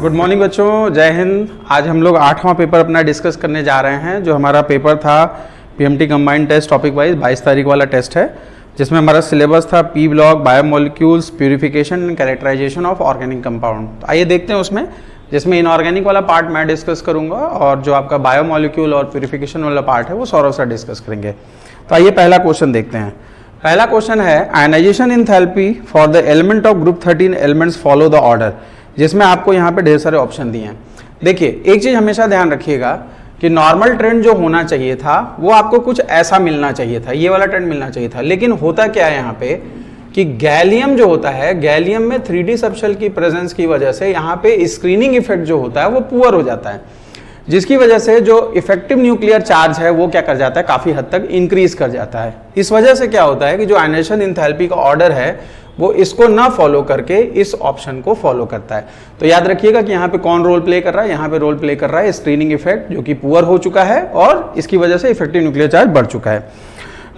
Good morning बच्चों, जय हिंद। आज हम लोग 8वां पेपर अपना डिस्कस करने जा रहे हैं। जो हमारा पेपर था PMT combined test topic wise 22 तारीख वाला टेस्ट है, जिसमें हमारा सिलेबस था P block, biomolecules, purification and characterization of organic compound. तो आइए देखते हैं उसमें, जिसमें इनऑर्गेनिक वाला पार्ट मैं डिस्कस करूंगा और जो आपका बायोमोलिक्यूल और प्यूरिफिकेशन वाला पार्ट है वो सौरभ सर डिस्कस करेंगे। तो आइए पहला क्वेश्चन देखते हैं। पहला क्वेश्चन है ionization enthalpy for the element of group 13 elements follow the order, जिसमें आपको यहाँ पे ढेर सारे ऑप्शन दिए हैं। देखिए, एक चीज हमेशा ध्यान रखिएगा कि नॉर्मल ट्रेंड जो होना चाहिए था वो आपको कुछ ऐसा मिलना चाहिए था, ये वाला ट्रेंड मिलना चाहिए था। लेकिन होता क्या है यहाँ पे कि गैलियम जो होता है, गैलियम में 3D सबशेल की प्रेजेंस की वजह से यहाँ पे स्क्रीनिंग इफेक्ट जो होता है वो पुअर हो जाता है, जिसकी वजह से जो इफेक्टिव न्यूक्लियर चार्ज है वो क्या कर जाता है, काफी हद तक इंक्रीज कर जाता है। इस वजह से क्या होता है कि जो आयनाइजेशन एंथैल्पी का ऑर्डर है वो इसको ना फॉलो करके इस ऑप्शन को फॉलो करता है। तो याद रखिएगा कि यहाँ पे कौन रोल प्ले कर रहा है, यहाँ पे रोल प्ले कर रहा है स्क्रीनिंग इफेक्ट, जो कि पुअर हो चुका है और इसकी वजह से इफेक्टिव न्यूक्लियर चार्ज बढ़ चुका है।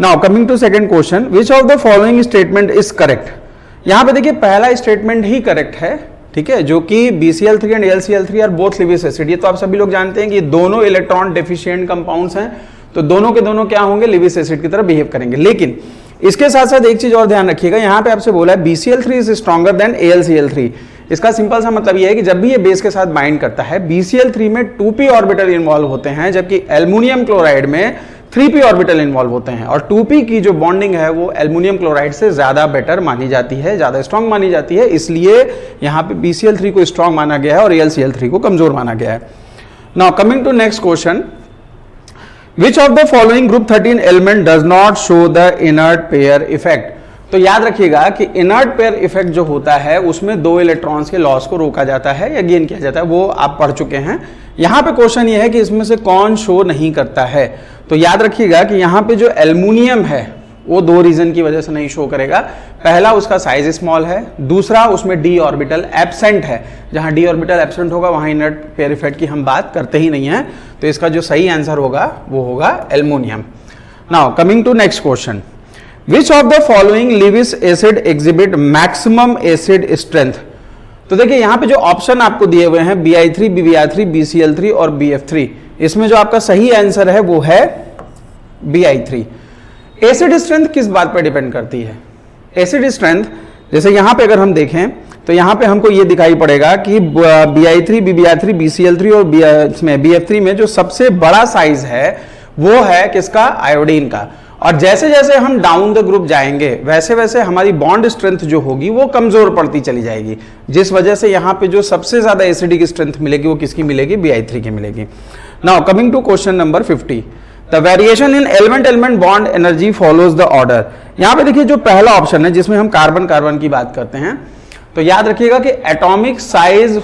Now coming to second question, which of the following statement is correct. यहाँ पे देखिए पहला स्टेटमेंट ही करेक्ट है, ठीक है, जो कि BCl3 and LCl3 are both Lewis acid. ये तो आप सभी लोग जानते हैं कि दोनों इलेक्ट्रॉन डेफिशिएंट कंपाउंड्स हैं, तो दोनों के दोनों क्या होंगे, लिविस एसिड की तरह बिहेव करेंगे। लेकिन इसके साथ साथ एक चीज और ध्यान रखिएगा, यहाँ पे आपसे बोला है BCl3 is stronger than AlCl3। इसका सिंपल सा मतलब ये है कि जब भी ये बेस के साथ बाइंड करता है BCl3 में 2p ऑर्बिटल इन्वॉल्व होते हैं, जबकि एल्युमिनियम क्लोराइड में 3p ऑर्बिटल इन्वॉल्व होते हैं। और 2p की जो बॉन्डिंग है वो एल्युमिनियम क्लोराइड से ज्यादा बेटर मानी जाती है, ज्यादा स्ट्रॉन्ग मानी जाती है, इसलिए यहाँ पे BCl3 को स्ट्रॉन्ग माना गया है और AlCl3 को कमजोर माना गया है। Now coming to next question, Which of the following group 13 element does not show the inert pair effect? तो याद रखिएगा कि इनर्ट पेयर इफेक्ट जो होता है उसमें दो इलेक्ट्रॉन्स के लॉस को रोका जाता है या गेन किया जाता है, वो आप पढ़ चुके हैं। यहाँ पे क्वेश्चन ये है कि इसमें से कौन शो नहीं करता है। तो याद रखिएगा कि यहाँ पे जो एल्युमिनियम है वो दो रीजन की वजह से नहीं शो करेगा। पहला, उसका साइज स्मॉल है, दूसरा उसमें d ऑर्बिटल एब्सेंट है। जहां d ऑर्बिटल एब्सेंट होगा वहां इनर्ट पेयर इफेक्ट की हम बात करते ही नहीं है। तो इसका जो सही आंसर होगा वो होगा aluminium. Now coming to next question, which of the following Lewis acid exhibit maximum acid strength. तो देखिए यहाँ पे जो ऑप्शन आपको दिए हुए हैं Bi3, BBr3, BCl3 और BF3, इसमें जो आपका सही आंसर है वो है Bi3। एसिड स्ट्रेंथ किस बात पर डिपेंड करती है? एसिड स्ट्रेंथ जैसे यहां पे अगर हम देखें तो यहां पे हमको ये दिखाई पड़ेगा कि Bi3, BBr3, BCl3 और BF3 में जो सबसे बड़ा साइज है वो है किसका, आयोडीन का। और जैसे जैसे हम डाउन द ग्रुप जाएंगे वैसे वैसे हमारी बॉन्ड स्ट्रेंथ जो होगी वो कमजोर पड़ती चली जाएगी, जिस वजह से यहां पे जो सबसे ज्यादा एसिडिक स्ट्रेंथ मिलेगी वो किसकी मिलेगी, Bi3 की मिलेगी। Now coming to question number 50, The variation in element-element bond energy follows the order। यहाँ पे देखिए जो पहला ऑप्शन है जिसमें हम कार्बन कार्बन की बात करते हैं, तो याद रखिएगा कि एटॉमिक साइज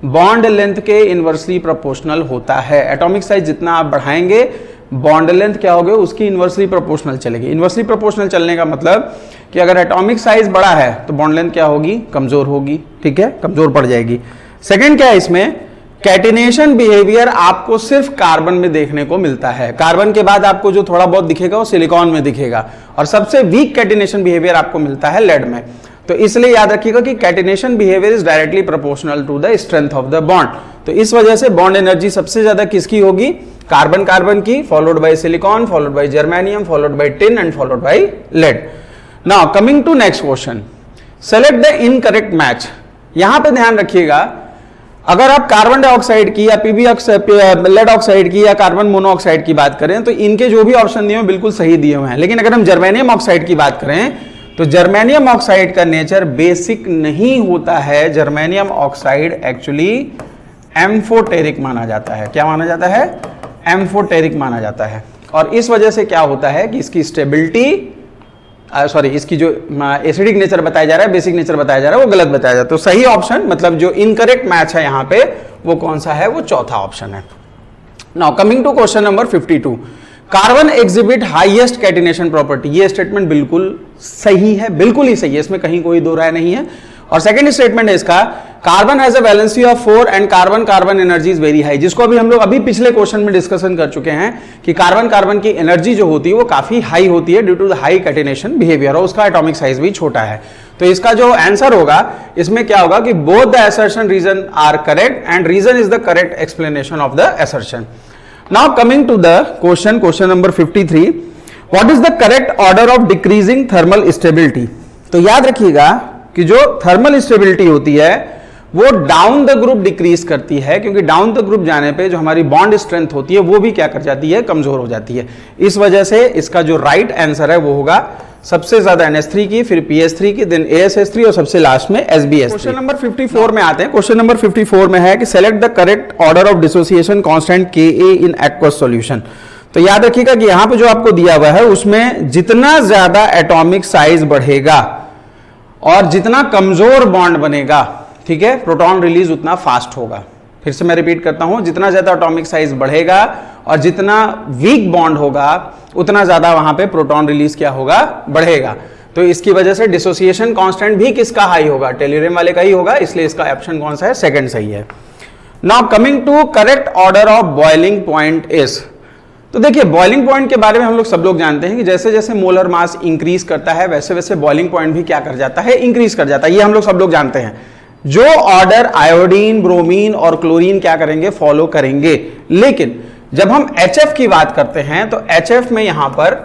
बॉन्ड लेंथ के इनवर्सली प्रोपोर्शनल होता है। एटॉमिक साइज जितना आप बढ़ाएंगे बॉन्ड लेंथ क्या होगी, उसकी इनवर्सली प्रोपोर्शनल चलेगी। इनवर्सली प्रोपोर्शनल चलने का मतलब कि अगर एटॉमिक साइज बड़ा है तो बॉन्ड लेंथ क्या होगी, कमजोर होगी, ठीक है, कमजोर पड़ जाएगी। सेकेंड क्या है इसमें, कैटिनेशन बिहेवियर आपको सिर्फ कार्बन में देखने को मिलता है। कार्बन के बाद आपको जो थोड़ा बहुत दिखेगा वो सिलिकॉन में दिखेगा, और सबसे वीक कैटिनेशन बिहेवियर आपको मिलता है लेड में। तो इसलिए याद रखिएगा कि catenation behaviour is directly proportional to the strength of the bond. तो इस वजह से बॉन्ड एनर्जी सबसे ज्यादा किसकी होगी, कार्बन कार्बन की, followed by silicon, followed by germanium, followed by tin and followed by lead. Now coming to next question, select the incorrect match. यहां पे ध्यान रखिएगा, अगर आप कार्बन डाइऑक्साइड की या लेड ऑक्साइड की या कार्बन मोनोऑक्साइड की बात करें तो इनके जो भी ऑप्शन दिए हुए बिल्कुल सही दिए हुए हैं। लेकिन अगर हम जर्मेनियम ऑक्साइड की बात करें तो जर्मेनियम ऑक्साइड का नेचर बेसिक नहीं होता है। जर्मेनियम ऑक्साइड एक्चुअली एम्फोटेरिक माना जाता है। क्या माना जाता है, एम्फोटेरिक माना जाता है। और इस वजह से क्या होता है कि इसकी स्टेबिलिटी इसकी जो एसिडिक नेचर बताया जा रहा है, बेसिक नेचर बताया जा रहा है, वो गलत बताया जाता है। तो सही ऑप्शन मतलब जो इनकरेक्ट मैच है यहाँ पे वो कौन सा है, वो चौथा ऑप्शन है। Now coming to question number 52, carbon exhibit highest catenation property. ये स्टेटमेंट बिल्कुल सही है, बिल्कुल ही सही है, इसमें कहीं कोई दो राय नहीं है। और सेकंड स्टेटमेंट है इसका, carbon has a valency of 4 and carbon carbon energy is very high, जिसको अभी हम लोग अभी पिछले क्वेश्चन में डिस्कशन कर चुके हैं कि कार्बन कार्बन की एनर्जी जो होती है वो काफी हाई होती है due to the high catenation behaviour, और उसका एटॉमिक साइज भी छोटा है। तो इसका जो आंसर होगा इसमें क्या होगा कि both the assertion reason are correct and reason is the correct explanation of the assertion. Now coming to the question number 53, what is the correct order of decreasing thermal stability. तो याद रखिएगा कि जो थर्मल स्टेबिलिटी होती है वो down the group decrease करती है, क्योंकि डाउन द ग्रुप जाने पे जो हमारी बॉन्ड स्ट्रेंथ होती है वो भी क्या कर जाती है, कमजोर हो जाती है। इस वजह से इसका जो राइट आंसर है वो होगा सबसे ज्यादा NH3 की, फिर PS3 की, देन ASH3 और सबसे लास्ट में SbS3। क्वेश्चन नंबर 54 में आते हैं। क्वेश्चन नंबर 54 में है कि select the correct order of dissociation constant Ka in aqueous solution. तो याद रखिएगा कि यहां पे जो आपको दिया हुआ है उसमें जितना ज्यादा एटॉमिक साइज बढ़ेगा और जितना कमजोर बॉन्ड बनेगा, ठीक है, प्रोटॉन रिलीज उतना फास्ट होगा। फिर से मैं रिपीट करता हूं, जितना ज्यादा एटॉमिक साइज बढ़ेगा और जितना वीक बॉन्ड होगा उतना ज्यादा वहां पे प्रोटॉन रिलीज क्या होगा, बढ़ेगा। तो इसकी वजह से डिसोसिएशन कांस्टेंट भी किसका हाई होगा, टेल्यूरियम वाले का ही होगा, इसलिए इसका ऑप्शन कौन सा है, सेकंड सही है। Now coming to correct order of boiling point is. तो देखिए बॉइलिंग पॉइंट के बारे में हम लोग सब लोग जानते हैं कि जैसे जैसे मोलर मास इंक्रीज करता है वैसे वैसे बॉइलिंग पॉइंट भी क्या कर जाता है, इंक्रीज कर जाता है। ये हम लोग सब लोग जानते हैं। जो ऑर्डर आयोडीन, ब्रोमीन और क्लोरीन क्या करेंगे, फॉलो करेंगे। लेकिन जब हम HF की बात करते हैं तो HF में यहां पर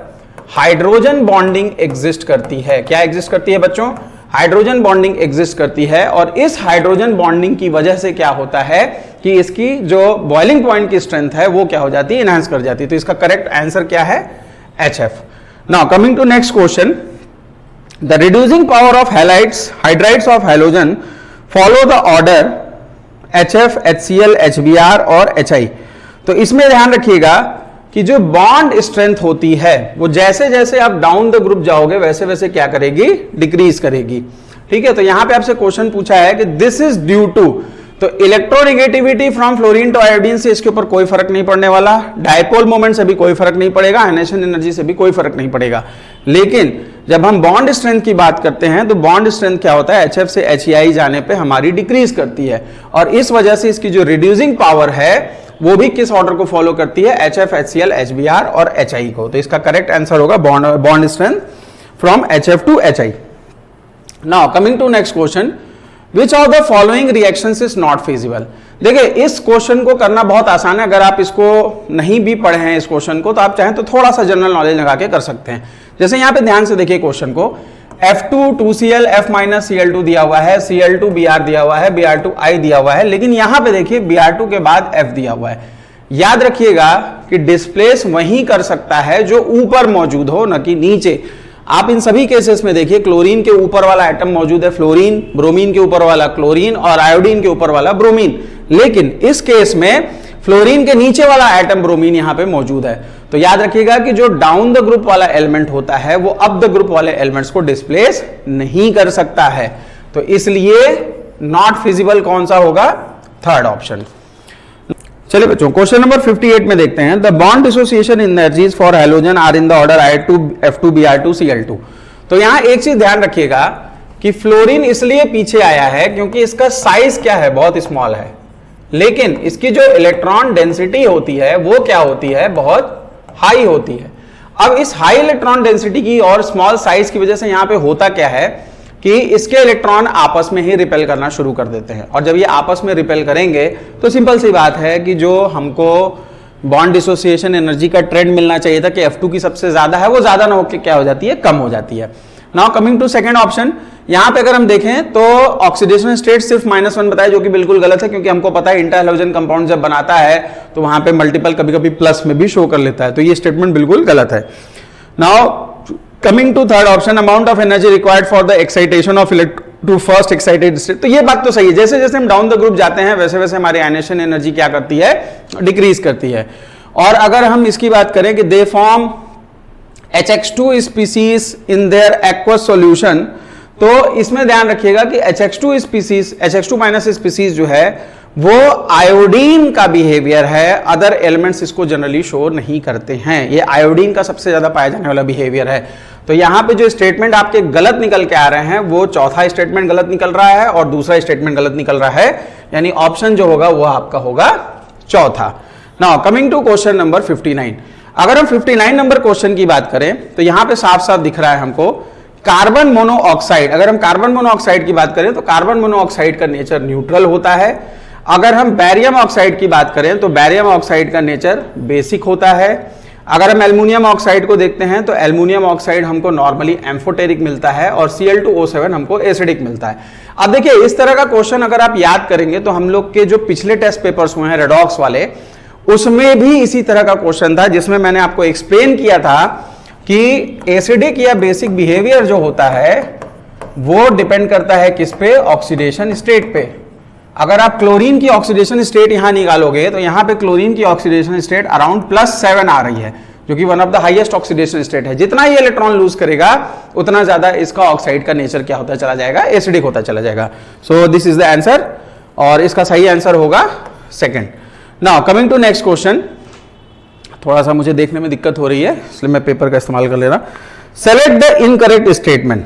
हाइड्रोजन बॉन्डिंग एग्जिस्ट करती है। क्या एग्जिस्ट करती है बच्चों, हाइड्रोजन बॉन्डिंग एग्जिस्ट करती है। और इस हाइड्रोजन बॉन्डिंग की वजह से क्या होता है कि इसकी जो बॉइलिंग पॉइंट की स्ट्रेंथ है वो क्या हो जाती है, एनहांस कर जाती है। तो इसका करेक्ट आंसर क्या है, HF। Now coming to next question, the reducing power of halides hydrides of halogen follow the order HF, HCl, HBr और HI। तो इसमें ध्यान रखिएगा कि जो बॉन्ड स्ट्रेंथ होती है वो जैसे जैसे आप डाउन द ग्रुप जाओगे वैसे वैसे क्या करेगी, डिक्रीज करेगी। ठीक है, तो यहां पे आपसे क्वेश्चन पूछा है कि दिस इज ड्यू टू, तो electronegativity from fluorine to iodine से इसके ऊपर कोई फर्क नहीं पड़ने वाला, डायपोल मोमेंट से भी कोई फर्क नहीं पड़ेगा, आयनेशन एनर्जी से भी कोई फर्क नहीं पड़ेगा। लेकिन जब हम बॉन्ड स्ट्रेंथ की बात करते हैं तो बॉन्ड स्ट्रेंथ क्या होता है, HF से HEI जाने पे हमारी डिक्रीज करती है, और इस वजह से इसकी जो रिड्यूसिंग पावर है वो भी किस ऑर्डर को फॉलो करती है, HF, HCl, HBr और HI को। तो इसका करेक्ट आंसर होगा bond strength from HF to HI। Now coming to next question, which of the following reactions is not feasible. देखिए इस क्वेश्चन को करना बहुत आसान है। अगर आप इसको नहीं भी पढ़े हैं इस क्वेश्चन को तो आप चाहें तो थोड़ा सा जनरल नॉलेज लगा के कर सकते हैं। जैसे यहां पे ध्यान से देखिए क्वेश्चन को, F2 2Cl F - Cl2 दिया हुआ है, Cl2 Br दिया हुआ है, Br2 I दिया हुआ है, लेकिन यहां पे देखिए Br2 के बाद F दिया हुआ है। याद रखिएगा कि डिस्प्लेस वही कर सकता है जो ऊपर मौजूद हो, न कि नीचे। आप इन सभी केसेस में देखिए क्लोरीन के ऊपर वाला एटम मौजूद है फ्लोरीन, ब्रोमीन के ऊपर वाला क्लोरीन और आयोडीन के ऊपर वाला ब्रोमीन, लेकिन इस केस में फ्लोरीन के नीचे वाला एटम ब्रोमीन यहां पे मौजूद है। तो याद रखिएगा कि जो डाउन द ग्रुप वाला एलिमेंट होता है वो अप द ग्रुप वाले एलिमेंट्स को डिस्प्लेस नहीं कर सकता है। तो इसलिए नॉट फिजिबल कौन सा होगा, थर्ड ऑप्शन। चलिए बच्चों क्वेश्चन नंबर 58 में देखते हैं, the bond dissociation energies for halogen are in the order I2 F2 Br2 Cl2। तो यहां एक चीज ध्यान रखिएगा कि फ्लोरीन इसलिए पीछे आया है क्योंकि इसका साइज क्या है, बहुत स्मॉल है, लेकिन इसकी जो इलेक्ट्रॉन डेंसिटी होती है वो क्या होती है, बहुत हाई होती है। अब इस हाई इलेक्ट्रॉन डेंसिटी की और स्मॉल साइज की वजह से यहां पे होता क्या है कि इसके इलेक्ट्रॉन आपस में ही रिपेल करना शुरू कर देते हैं, और जब ये आपस में रिपेल करेंगे तो सिंपल सी बात है कि जो हमको बॉन्ड डिसोसिएशन एनर्जी का ट्रेंड मिलना चाहिए था कि F2 की सबसे ज्यादा है, वो ज्यादा ना होकर क्या हो जाती है, कम हो जाती है। Now coming to second option, यहां पे अगर हम देखें तो ऑक्सीडेशन स्टेट सिर्फ -1 बताया, जो कि बिल्कुल गलत है, क्योंकि हमको पता है इंटर हैलोजन कंपाउंड जब बनाता है तो वहां पे मल्टीपल कभी कभी प्लस में भी शो कर लेता है, तो ये स्टेटमेंट बिल्कुल गलत है। Now coming to third option, amount of energy required for the excitation of to first excited state. तो ये बात तो सही है, जैसे जैसे हम डाउन द ग्रुप जाते हैं वैसे वैसे हमारी आयनेशन एनर्जी क्या करती है, डिक्रीज करती है। और अगर हम इसकी बात करें कि they form HX2 species in their aqueous solution, तो इसमें ध्यान रखिएगा कि HX2 स्पीसीज, HX2- स्पीसीज जो है वो आयोडीन का बिहेवियर है, अदर एलिमेंट्स इसको जनरली शो नहीं करते हैं। ये आयोडीन का सबसे ज्यादा पाया जाने वाला बिहेवियर है। तो यहाँ पे जो स्टेटमेंट आपके गलत निकल के आ रहे हैं वो चौथा स्टेटमेंट गलत निकल रहा है और दूसरा स्टेटमेंट गलत निकल रहा है, यानी ऑप्शन जो होगा वो आपका होगा चौथा। Now coming to question number 59। अगर हम 59 नंबर क्वेश्चन की बात करें तो यहाँ पे साफ साफ दिख रहा है हमको कार्बन मोनोऑक्साइड। अगर हम कार्बन मोनोऑक्साइड की बात करें तो कार्बन मोनोऑक्साइड का नेचर न्यूट्रल होता है। अगर हम बैरियम ऑक्साइड की बात करें तो बैरियम ऑक्साइड का नेचर बेसिक होता है। अगर हम एल्युमिनियम ऑक्साइड को देखते हैं तो एल्युमिनियम ऑक्साइड हमको नॉर्मली एम्फोटेरिक मिलता है और Cl2O7 हमको एसिडिक मिलता है। अब देखिए इस तरह का क्वेश्चन अगर आप याद करेंगे तो हम लोग के जो पिछले टेस्ट पेपर्स हुए हैं रेडॉक्स वाले, उसमें भी इसी तरह का क्वेश्चन था जिसमें मैंने आपको एक्सप्लेन किया था कि एसिडिक या बेसिक बिहेवियर जो होता है वो डिपेंड करता है किस पे, ऑक्सीडेशन स्टेट पे। अगर आप क्लोरीन की ऑक्सीडेशन स्टेट यहां निकालोगे तो यहां पे क्लोरीन की ऑक्सीडेशन स्टेट अराउंड +7 आ रही है, जो कि one of the highest oxidation state है। जितना ये इलेक्ट्रॉन लूज करेगा उतना ज्यादा इसका ऑक्साइड का नेचर क्या होता चला जाएगा, एसिडिक होता चला जाएगा। So this is the answer और इसका सही आंसर होगा second. Now coming to next question. थोड़ा सा मुझे देखने में दिक्कत हो रही है इसलिए मैं पेपर का इस्तेमाल कर ले रहा। Select the incorrect statement.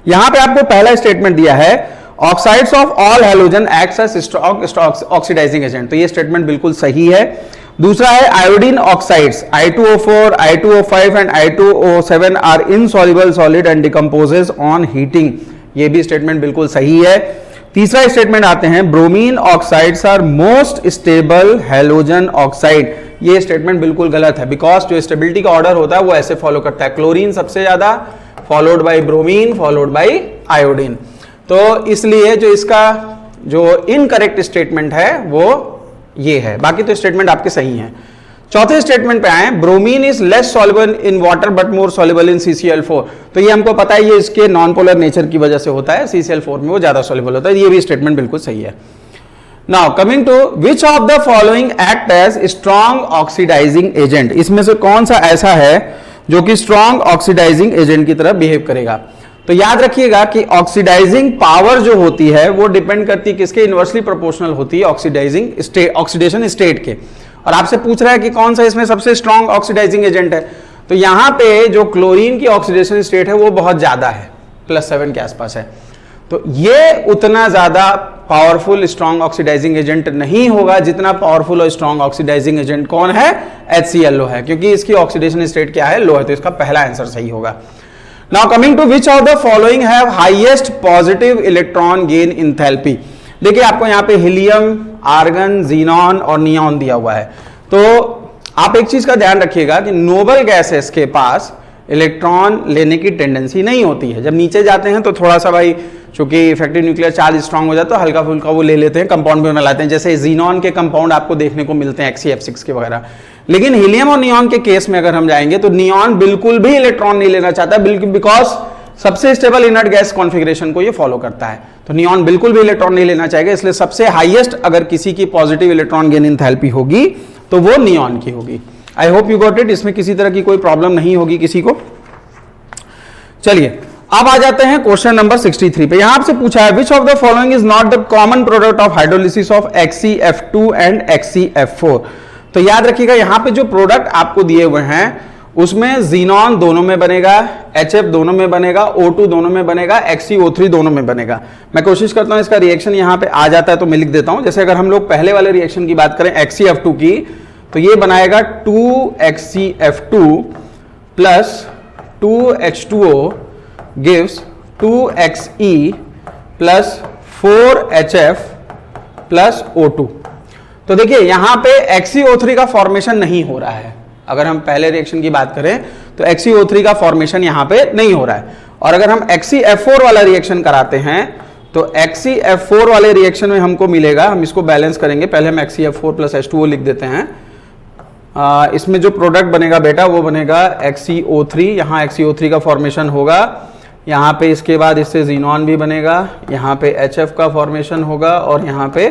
यहां पे आपको पहला स्टेटमेंट दिया है oxides of all halogen acts as strong oxidizing agent, तो ये स्टेटमेंट बिल्कुल सही है। दूसरा है iodine oxides I2O4, I2O5 and I2O7 are insoluble solid and decomposes on heating, ये भी स्टेटमेंट बिल्कुल सही है। तीसरा स्टेटमेंट आते हैं bromine oxides are most stable halogen oxide, ये स्टेटमेंट बिल्कुल गलत है बिकॉज जो स्टेबिलिटी का ऑर्डर होता है वो ऐसे फॉलो करता है, क्लोरीन सबसे ज्यादा, followed by bromine, followed by iodine. तो इसलिए जो इसका जो इनकरेक्ट स्टेटमेंट है वो ये है, बाकी तो स्टेटमेंट आपके सही हैं। चौथे स्टेटमेंट पे आए, bromine is less soluble in water but more soluble in CCl4, तो ये हमको पता है ये इसके नॉन पोलर नेचर की वजह से होता है, CCl4 में वो ज्यादा सॉल्युबल होता है, ये भी स्टेटमेंट बिल्कुल सही है। Now coming to which of the following act as strong oxidizing agent, इसमें से कौन सा ऐसा है जो कि स्ट्रॉन्ग ऑक्सीडाइजिंग एजेंट की तरह बिहेव करेगा। तो याद रखिएगा कि ऑक्सीडाइजिंग पावर जो होती है वो डिपेंड करती है किसके, इनवर्सली प्रोपोर्शनल होती है ऑक्सीडाइजिंग स्टेट, ऑक्सीडेशन स्टेट के। और आपसे पूछ रहा है कि कौन सा इसमें सबसे स्ट्रॉन्ग ऑक्सीडाइजिंग एजेंट है, तो यहां पे जो क्लोरीन की ऑक्सीडेशन स्टेट है वो बहुत ज्यादा है, +7 के आसपास है, तो ये उतना ज्यादा पावरफुल स्ट्रॉन्ग ऑक्सीडाइजिंग एजेंट नहीं होगा जितना पावरफुल और स्ट्रॉन्ग ऑक्सीडाइजिंग एजेंट कौन है, HClO है, क्योंकि इसकी ऑक्सीडेशन स्टेट क्या है, लो है, तो इसका पहला आंसर सही होगा। Now coming to which of the following have highest positive electron gain enthalpy, देखिए आपको यहाँ पे हीलियम, आर्गन, जीनॉन और नियॉन दिया हुआ है, तो आप एक चीज का ध्यान रखिएगा कि नोबल गैसेस के पास इलेक्ट्रॉन लेने की टेंडेंसी नहीं होती है। जब नीचे जाते हैं तो थोड़ा सा भाई चूंकि इफेक्टिव न्यूक्लियर चार्ज स्ट्रांग हो जाता है, हल्का फुल्का वो ले लेते हैं, कंपाउंड भी बना लाते हैं, जैसे जीनॉन के कंपाउंड आपको देखने को मिलते हैं XeF6 के वगैरह। लेकिन हीलियम और नियॉन के केस में अगर हम जाएंगे तो नियॉन बिल्कुल भी इलेक्ट्रॉन नहीं लेना चाहता, बिल्कुल, बिकॉज सबसे स्टेबल इनर्ट गैस कॉन्फ़िगरेशन को ये फॉलो करता है, तो नियॉन बिल्कुल भी इलेक्ट्रॉन नहीं लेना चाहेगा, इसलिए सबसे हाईएस्ट अगर किसी की पॉजिटिव इलेक्ट्रॉन गेन एंथैल्पी होगी तो वो नियॉन की होगी। I hope you got it, इसमें किसी तरह की कोई प्रॉब्लम नहीं होगी किसी को। चलिए अब आ जाते हैं क्वेश्चन नंबर 63 पे। यहां आपसे पूछा है विच of the following is not the common product of hydrolysis of XeF2 and XeF4। तो याद रखिएगा यहां पे जो प्रोडक्ट आपको दिए हुए हैं उसमें जीनॉन दोनों में बनेगा, HF दोनों में बनेगा, O2 दोनों में बनेगा, XeO3 दोनों में बनेगा। मैं कोशिश करता हूं इसका रिएक्शन यहां पे आ जाता है तो मैं लिख देता हूं। जैसे अगर हम लोग पहले वाले रिएक्शन की बात करें XeF2 की, तो ये बनाएगा 2XeF2 plus 2H2O gives 2Xe plus 4HF plus O2। तो देखिए यहां पे XeO3 का फॉर्मेशन नहीं हो रहा है, अगर हम पहले रिएक्शन की बात करें तो XeO3 का फॉर्मेशन यहां पे नहीं हो रहा है। और अगर हम XeF4 वाला रिएक्शन कराते हैं तो XeF4 वाले रिएक्शन में हमको मिलेगा, हम इसको बैलेंस करेंगे, पहले हम XeF4 प्लस H2O लिख देते हैं। इसमें जो प्रोडक्ट बनेगा बेटा वो बनेगा XeO3, यहाँ XeO3 का फॉर्मेशन होगा, यहाँ पे इसके बाद इससे जीनॉन भी बनेगा, यहाँ पे HF का फॉर्मेशन होगा और यहाँ पे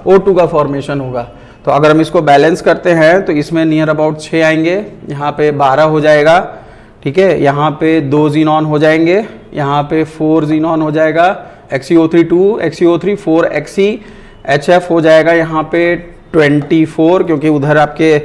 O2 का फॉर्मेशन होगा। तो अगर हम इसको बैलेंस करते हैं तो इसमें नियर अबाउट 6 आएंगे, यहाँ पे 12 हो जाएगा, ठीक है, यहाँ पे 2 जीनॉन हो जाएंगे, यहाँ पे 4 जीनॉन हो जाएगा, XeO3 2, XeO3 4, HF हो जाएगा यहाँ पे 24, क्योंकि उधर आपके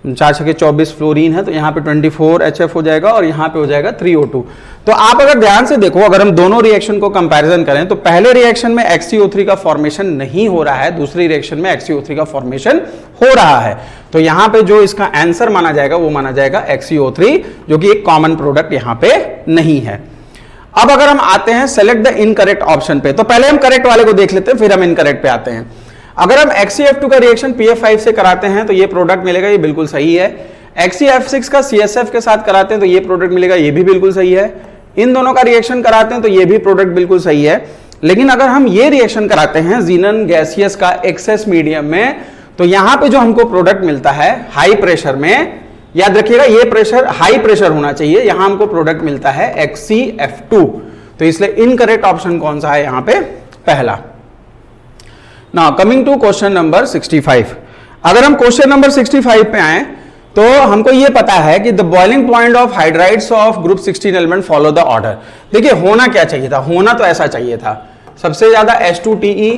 4 छके 24 फ्लोरीन है, तो यहाँ पे 24 HF हो जाएगा और यहाँ पे हो जाएगा 3O2। तो आप अगर ध्यान से देखो, अगर हम दोनों रिएक्शन को कंपैरिजन करें तो पहले रिएक्शन में XCO3 का फॉर्मेशन नहीं हो रहा है, दूसरी रिएक्शन में XCO3 का फॉर्मेशन हो रहा है। तो यहाँ पे जो इसका आंसर माना जाएगा वो माना जाएगा XCO3, जो कि एक कॉमन प्रोडक्ट यहाँ पे नहीं है। अब अगर हम आते हैं सेलेक्ट द इनकरेक्ट ऑप्शन पे, तो पहले हम करेक्ट वाले को देख लेते हैं, फिर हम इनकरेक्ट पे आते हैं। अगर हम XeF2 का रिएक्शन PF5 से कराते हैं तो ये प्रोडक्ट मिलेगा, ये बिल्कुल सही है। XeF6 का CSF के साथ कराते हैं तो ये प्रोडक्ट मिलेगा, ये भी बिल्कुल सही है। इन दोनों का रिएक्शन कराते हैं तो ये भी प्रोडक्ट बिल्कुल सही है। लेकिन अगर हम ये रिएक्शन कराते हैं ज़ीनन गैसियस का एक्सेस मीडियम में, तो यहां पे जो हमको प्रोडक्ट मिलता है हाई प्रेशर में, याद रखिएगा ये प्रेशर हाई प्रेशर होना चाहिए, यहां हमको प्रोडक्ट मिलता है XeF2। तो इसलिए इनकरेक्ट ऑप्शन कौन सा है यहां पे? पहला। Now coming to question number 65। अगर हम क्वेश्चन नंबर 65 पे आए तो हमको ये पता है कि the boiling point of hydrides of group 16 element follow the order. देखिए होना क्या चाहिए था, होना तो ऐसा चाहिए था, सबसे ज्यादा H2TE,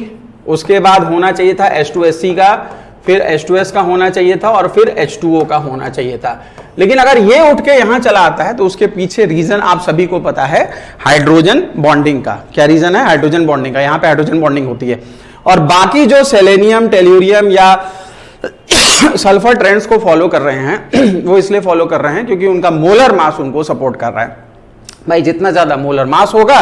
उसके बाद होना चाहिए था H2SC का, फिर H2S का होना चाहिए था और फिर H2O का होना चाहिए था। लेकिन अगर ये उठ के यहां चला आता है तो उसके पीछे रीजन आप सभी को पता है, हाइड्रोजन बॉन्डिंग का। क्या रीजन है? हाइड्रोजन बॉन्डिंग का। यहां पे हाइड्रोजन बॉन्डिंग होती है और बाकी जो सेलेनियम, टेल्यूरियम या सल्फर ट्रेंड्स को फॉलो कर रहे हैं वो इसलिए फॉलो कर रहे हैं क्योंकि उनका मोलर मास उनको सपोर्ट कर रहा है। भाई जितना ज्यादा मोलर मास होगा,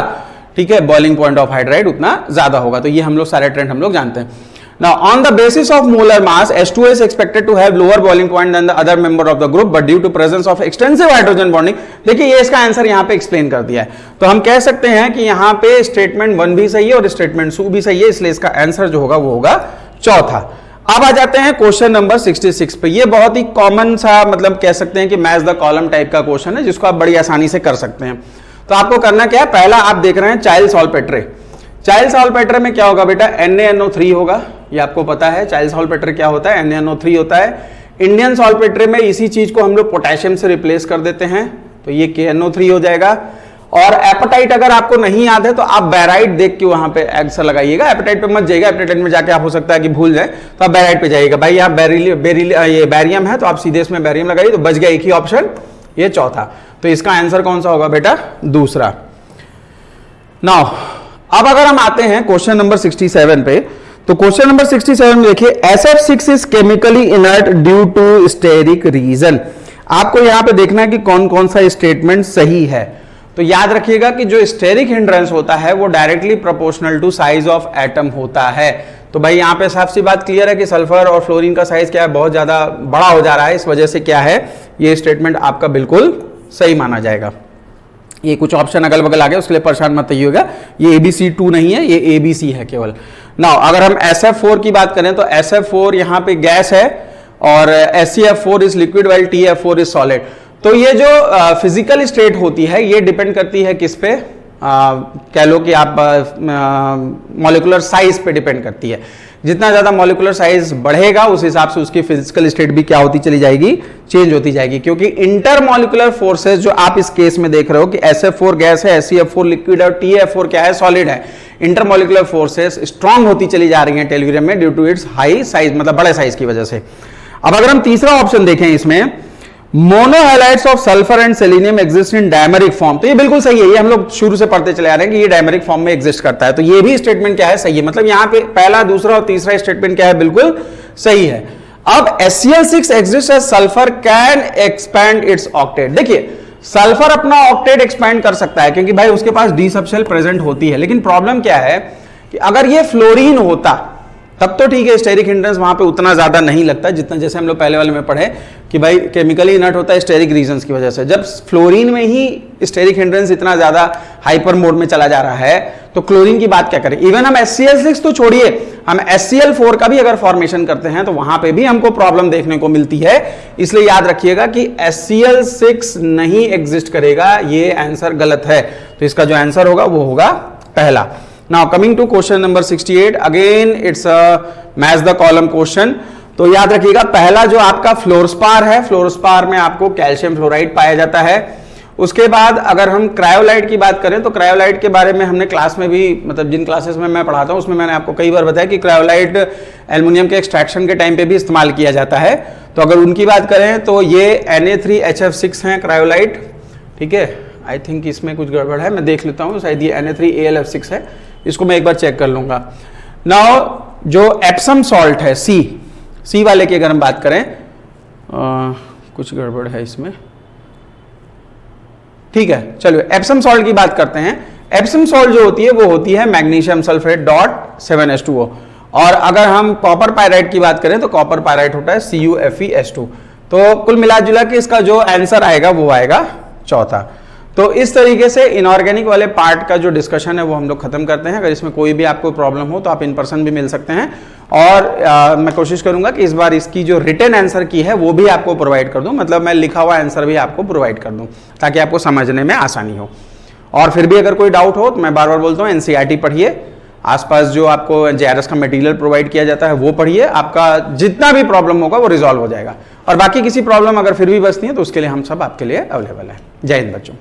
ठीक है, बॉइलिंग पॉइंट ऑफ हाइड्राइड उतना ज्यादा होगा। तो ये हम लोग सारे ट्रेंड हम लोग जानते हैं। Now, on the basis of molar mass, H2 is expected to have lower boiling point than the other member of the group, but due to presence of extensive hydrogen bonding, देखिए ये इसका answer यहाँ पे explain कर दिया है। तो हम कह सकते हैं कि यहाँ पे स्टेटमेंट 1 भी सही है और स्टेटमेंट 2 भी सही है, इसलिए इसका आंसर जो होगा वो होगा चौथा। अब आ जाते हैं क्वेश्चन नंबर 66 पे। ये बहुत ही कॉमन सा, मतलब कह सकते हैं कि मैच द कॉलम टाइप का क्वेश्चन है, जिसको आप बड़ी आसानी से कर सकते हैं। तो आपको करना क्या है, पहला आप देख रहे हैं चाइल्ड सॉल्पेट्रे। चाइल्ड सॉल्पेट्रे में क्या होगा बेटा? NaNO3 होगा, ये आपको पता है। चाइल्ड सॉल्पेट्रे क्या होता है? NaNO3 होता है। इंडियन सॉल्पेट्रे में इसी चीज को हम लोग पोटेशियम से रिप्लेस कर देते हैं, तो ये KNO3 हो जाएगा। और एपेटाइट अगर आपको नहीं याद है तो आप बैराइट देख के वहां पे आंसर लगाइएगा, एपेटाइट पे मत जाइएगा। एपेटाइट में जाके आप हो सकता है कि भूल जाए, तो आप बैराइट पे जाइएगा। भाई यहाँ ये बैरियम है तो आप सीधे इसमें बैरियम लगाइए, तो बच गया एक ही ऑप्शन, ये चौथा। तो इसका आंसर कौन सा होगा बेटा? दूसरा। नाउ अब अगर हम आते हैं क्वेश्चन नंबर 67 पे, तो क्वेश्चन नंबर 67 में देखिए SF6 is chemically inert due to steric reason. आपको यहां पे देखना है कि कौन कौन सा स्टेटमेंट सही है। तो याद रखिएगा कि जो स्टेरिक हिंड्रेंस होता है वो directly proportional to size of atom होता है। तो भाई यहाँ पे साफ सी बात क्लियर है कि सल्फर और फ्लोरीन का साइज क्या है, बहुत ज्यादा बड़ा हो जा रहा है, इस वजह से क्या है, ये स्टेटमेंट आपका बिल्कुल सही माना जाएगा। ये कुछ ऑप्शन अगल बगल आ गए, उसके लिए परेशान मत होइएगा, ये ABC2 नहीं है, ये ABC है केवल। नाउ अगर हम SF4 की बात करें तो SF4 यहाँ पे गैस है और SeF4 is liquid while TF4 is solid. तो ये जो फिजिकल स्टेट होती है ये डिपेंड करती है किस पे, कह लो कि आप मॉलिक्यूलर साइज पे डिपेंड करती है। जितना ज्यादा मॉलिक्यूलर साइज बढ़ेगा उस हिसाब से उसकी फिजिकल स्टेट भी क्या होती चली जाएगी, चेंज होती जाएगी। क्योंकि इंटरमॉलिक्यूलर फोर्सेस जो आप इस केस में देख रहे हो कि SF4 गैस है, SeF4 लिक्विड है और TF4 क्या है, सॉलिड है। इंटरमॉलिक्यूलर फोर्सेस स्ट्रांग होती चली जा रही हैं टेल्यूरियम में due to its high size, मतलब बड़े साइज की वजह से। अब अगर हम तीसरा ऑप्शन देखें इसमें, monohalides of sulphur and selenium exist in dimeric form, तो ये बिल्कुल सही है, ये हम लोग शुरू से पढ़ते चले आ रहे हैं कि ये डायमेरिक फॉर्म में एग्जिस्ट करता है। तो ये भी स्टेटमेंट क्या है, सही है। मतलब यहाँ पे पहला, दूसरा और तीसरा स्टेटमेंट क्या है, बिल्कुल सही है। अब HCl6 exist as sulphur can expand its octet. देखिए सल्फर अपना ऑक्टेट एक्सपैंड कर सकता है क्योंकि भाई उसके पास डी सबशेल प्रेजेंट होती है। लेकिन प्रॉब्लम क्या है कि अगर ये फ्लोरीन होता तब तो ठीक है, स्टेरिक हिंड्रेंस वहां पे उतना ज्यादा नहीं लगता जितना, जैसे हम लोग पहले वाले में पढ़े कि भाई केमिकली इनर्ट होता है स्टेरिक रीजंस की वजह से। जब फ्लोरीन में ही स्टेरिक हिंड्रेंस इतना ज्यादा हाइपर मोड में चला जा रहा है तो क्लोरीन की बात क्या करें। इवन हम HCl6 तो छोड़िए, हम HCl4 का भी अगर फॉर्मेशन करते हैं तो वहां पे भी हमको प्रॉब्लम देखने को मिलती है। इसलिए याद रखिएगा कि HCl6 नहीं एग्जिस्ट करेगा, ये आंसर गलत है। तो इसका जो आंसर होगा वो होगा पहला। Now coming to question number 68, again it's a match the column question। तो याद रखिएगा पहला जो आपका फ्लोरस्पार है, फ्लोरस्पार में आपको कैल्शियम फ्लोराइड पाया जाता है। उसके बाद अगर हम क्रायोलाइट की बात करें तो क्रायोलाइट के बारे में हमने क्लास में भी, मतलब जिन क्लासेस में मैं पढ़ाता हूं उसमें मैंने आपको कई बार बताया कि क्रायोलाइट एल्युमिनियम के एक्सट्रैक्शन के टाइम पे भी इस्तेमाल किया जाता है। तो अगर उनकी बात करें तो ये Na3HF6 हैं क्रायोलाइट, ठीक है। आई थिंक इसमें कुछ गड़बड़ है, मैं देख लेता हूँ, शायद ये Na3AlF6 है, इसको मैं एक बार चेक कर लूंगा। नाउ जो एप्सम सॉल्ट है सी वाले की अगर हम बात करें, कुछ गड़बड़ है इसमें, ठीक है। चलो एप्सम सॉल्ट की बात करते हैं। एप्सम सॉल्ट जो होती है वो होती है मैग्नीशियम सल्फेट .7H2O। और अगर हम कॉपर पायराइट की बात करें तो कॉपर पायराइट होता है CuFeS2। तो कुल मिला जुला के इसका जो आंसर आएगा वो आएगा चौथा। तो इस तरीके से इनऑर्गेनिक वाले पार्ट का जो डिस्कशन है वो हम लोग खत्म करते हैं। अगर इसमें कोई भी आपको प्रॉब्लम हो तो आप इन पर्सन भी मिल सकते हैं, और मैं कोशिश करूंगा कि इस बार इसकी जो रिटन आंसर की है वो भी आपको प्रोवाइड कर दूं, मतलब मैं लिखा हुआ आंसर भी आपको प्रोवाइड कर दूं ताकि आपको समझने में आसानी हो। और फिर भी अगर कोई डाउट हो तो मैं बार बार बोलता हूँ NCERT पढ़िए, आसपास जो आपको JRS का मटेरियल प्रोवाइड किया जाता है वो पढ़िए, आपका जितना भी प्रॉब्लम होगा वो रिजॉल्व हो जाएगा। और बाकी किसी प्रॉब्लम अगर फिर भी बचती है तो उसके लिए हम सब आपके लिए अवेलेबल है। जय हिंद बच्चों।